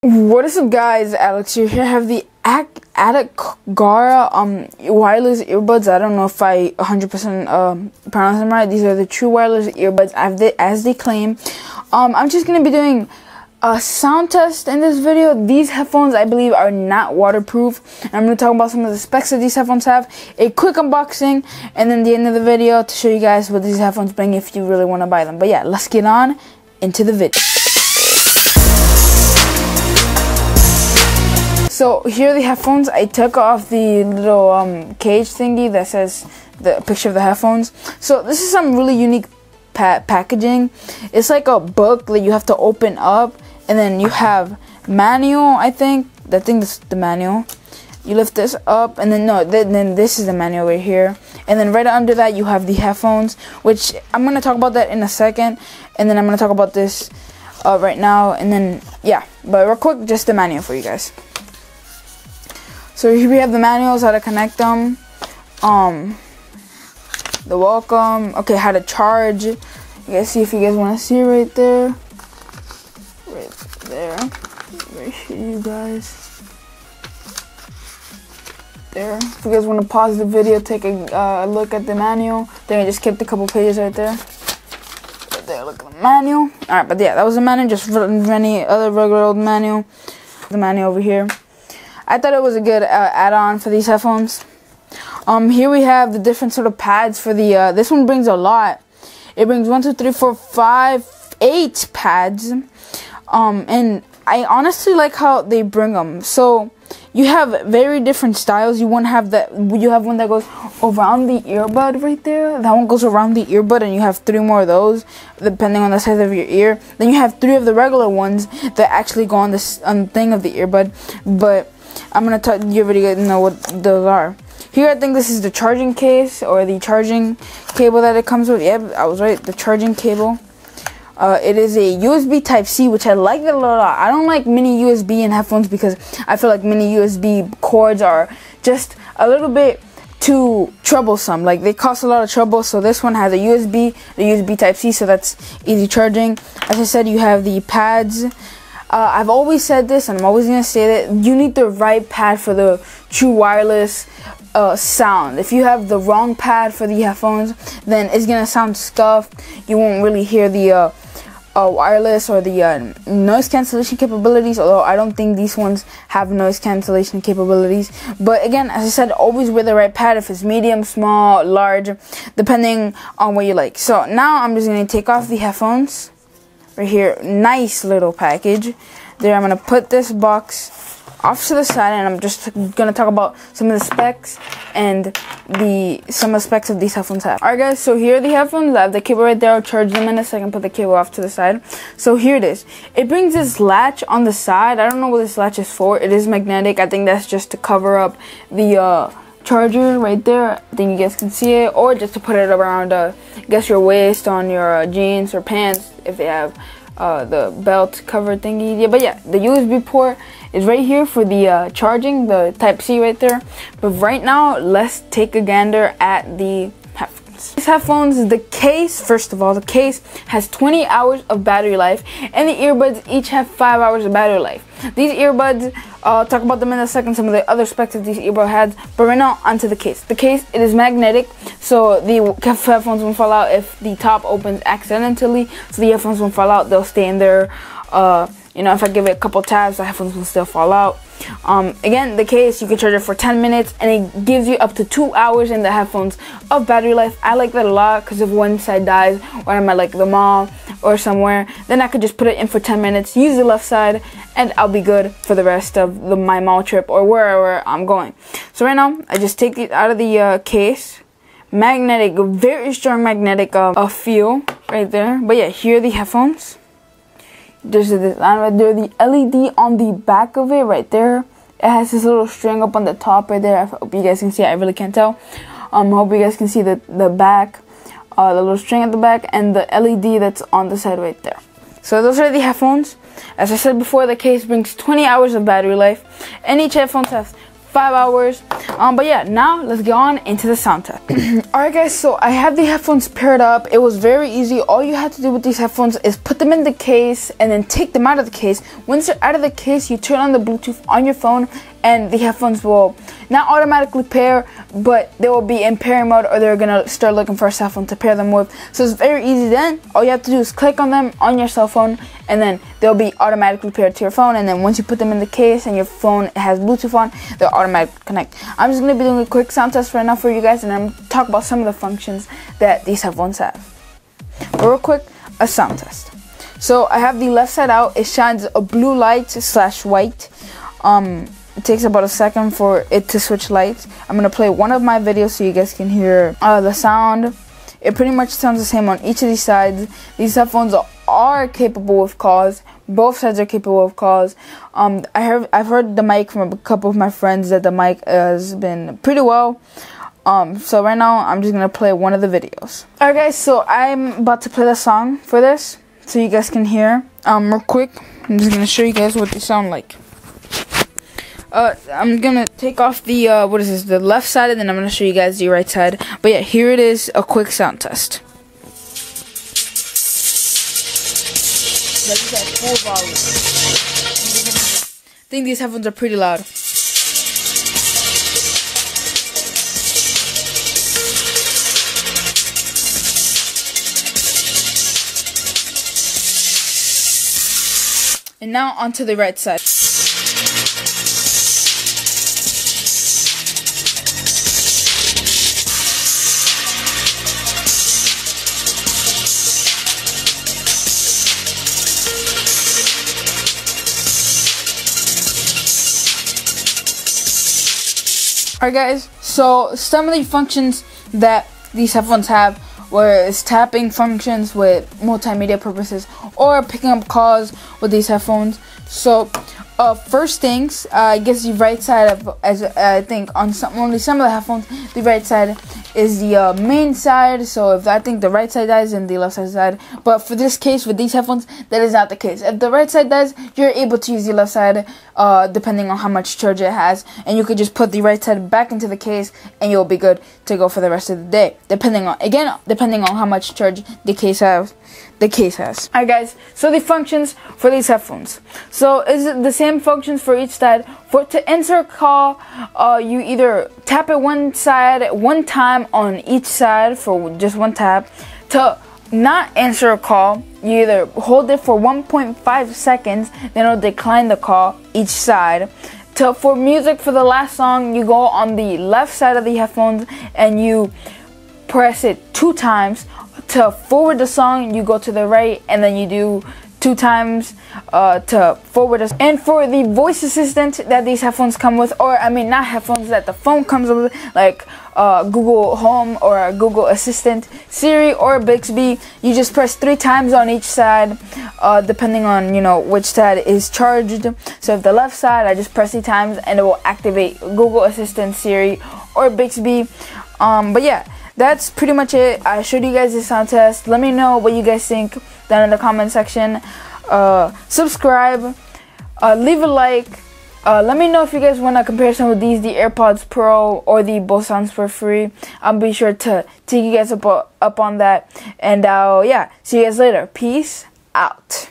What is up, guys? Alex here. I have the Åtta Göra wireless earbuds. I don't know if I 100% pronounce them right. These are the true wireless earbuds as they claim. I'm just gonna be doing a sound test in this video. These headphones, I believe, are not waterproof. I'm gonna talk about some of the specs that these headphones have, a quick unboxing, and then the end of the video to show you guys what these headphones bring if you really want to buy them. But yeah, let's get on into the video. So here are the headphones. I took off the little cage thingy that says the picture of the headphones. So this is some really unique packaging. It's like a book that you have to open up, and then you have manual. I think this is the manual. You lift this up, and then then this is the manual right here, and then right under that you have the headphones, which I'm gonna talk about that in a second, and then I'm gonna talk about this right now, and then yeah. But real quick, just the manual for you guys. So here we have the manuals, how to connect them, the welcome, okay, how to charge. You guys see, if you guys want to see it right there, right here, you guys, there. If you guys want to pause the video, take a look at the manual, then I just skipped a couple pages right there. Right there, look at the manual. Alright, but yeah, that was the manual, just any other regular old manual. The manual over here. I thought it was a good add-on for these headphones. Here we have the different sort of pads for the, this one brings a lot. It brings 1, 2, 3, 4, 5, 8 pads. And I honestly like how they bring them. So you have very different styles. You have one that goes around the earbud right there. That one goes around the earbud, and you have 3 more of those, depending on the size of your ear. Then you have 3 of the regular ones that actually go on the thing of the earbud. But I'm gonna tell you already know what those are. Here, I think this is the charging case or the charging cable that it comes with. Yep, I was right. The charging cable. It is a USB Type-C, which I like that a lot. I don't like mini USB in headphones because I feel like mini USB cords are just a little bit too troublesome. Like, they cost a lot of trouble. So this one has a the USB Type-C, so that's easy charging. As I said, you have the pads. I've always said this, and I'm always going to say that you need the right pad for the true wireless sound. If you have the wrong pad for the headphones, then it's going to sound scuffed. You won't really hear the wireless or the noise cancellation capabilities, although I don't think these ones have noise cancellation capabilities. But again, as I said, always wear the right pad, if it's medium, small, large, depending on what you like. So now I'm just going to take off the headphones. Right here, nice little package. There, I'm gonna put this box off to the side, and I'm just gonna talk about some of the specs and some of the specs of these headphones have. Alright guys, so here are the headphones. I have the cable right there. I'll charge them in a second, put the cable off to the side. So here it is. It brings this latch on the side. I don't know what this latch is for. It is magnetic. I think that's just to cover up the charger right there. I think you guys can see it, or just to put it around I guess your waist on your jeans or pants if they have the belt cover thingy. Yeah, but yeah, the USB port is right here for the charging, the Type-C right there. But right now, let's take a gander at the headphones. These headphones, the case, first of all, the case has 20 hours of battery life, and the earbuds each have 5 hours of battery life. These earbuds, I'll talk about them in a second, some of the other specs that these earbud has, but right now, onto the case. The case, it is magnetic, so the headphones won't fall out if the top opens accidentally, so the headphones won't fall out, they'll stay in there. You know, if I give it a couple taps, the headphones will still fall out. Again, the case, you can charge it for 10 minutes, and it gives you up to 2 hours in the headphones of battery life. I like that a lot, because if one side dies, or I'm at like the mall or somewhere, then I could just put it in for 10 minutes, use the left side, and I'll be good for the rest of my mall trip or wherever I'm going. So right now, I just take it out of the case. Magnetic, very strong magnetic feel right there. But yeah, here are the headphones. There's a design right there, the LED on the back of it right there. It has this little string up on the top right there. I hope you guys can see it. I really can't tell. Hope you guys can see the back, the little string at the back, and the LED that's on the side right there. So those are the headphones. As I said before, the case brings 20 hours of battery life, and each headphones has 5 hours. But yeah, now let's get on into the sound test. Alright guys, so I have the headphones paired up. It was very easy. All you have to do with these headphones is put them in the case and then take them out of the case. Once they're out of the case, you turn on the Bluetooth on your phone and the headphones will not automatically pair, but they will be in pairing mode, or they're gonna start looking for a cell phone to pair them with. So it's very easy. Then all you have to do is click on them on your cell phone, and then they'll be automatically paired to your phone. And then once you put them in the case and your phone has Bluetooth on, they'll automatically connect. I'm just gonna be doing a quick sound test right now for you guys, and I'm gonna talk about some of the functions that these headphones have. But real quick, a sound test. So I have the left side out. It shines a blue light / white. It takes about a second for it to switch lights. I'm gonna play one of my videos so you guys can hear the sound. It pretty much sounds the same on each of these sides. These headphones are capable of calls. Both sides are capable of calls. I've heard the mic from a couple of my friends that the mic has been pretty well. So right now I'm just gonna play one of the videos. Alright guys, so I'm about to play the song for this so you guys can hear. Real quick, I'm just gonna show you guys what they sound like. I'm gonna take off the the left side, and then I'm gonna show you guys the right side. But yeah, here it is, a quick sound test. That's at full volume. I think these headphones are pretty loud. And now onto the right side. Alright guys, so some of the functions that these headphones have, where it's tapping functions with multimedia purposes, or picking up calls with these headphones. So first things, I guess the right side of, as I think on only some of the headphones, the right side is the main side. So if I think the right side dies, then the left side died. But for this case, with these headphones, that is not the case. If the right side dies, you're able to use the left side, depending on how much charge it has, and you could just put the right side back into the case, and you'll be good to go for the rest of the day. Depending on how much charge the case has. Alright guys, so the functions for these headphones. So is it the same functions for each side? To answer a call, you either tap it one side one time on each side for just one tap. To not answer a call, you either hold it for 1.5 seconds, then it'll decline the call each side. For music, for the last song, you go on the left side of the headphones and you press it 2 times. To forward the song, you go to the right, and then you do 2 times to forward us. And for the voice assistant that these headphones come with, or I mean not headphones, that the phone comes with, like Google Home or Google Assistant, Siri or Bixby, you just press 3 times on each side, depending on which side is charged. So if the left side, I just press 3 times and it will activate Google Assistant, Siri or Bixby. But yeah, that's pretty much it. I showed you guys the sound test. Let me know what you guys think down in the comment section. Subscribe, leave a like. Let me know if you guys want a comparison with the AirPods Pro or the Bose Sounds for free. I'll be sure to take you guys up on that. And yeah, see you guys later. Peace out.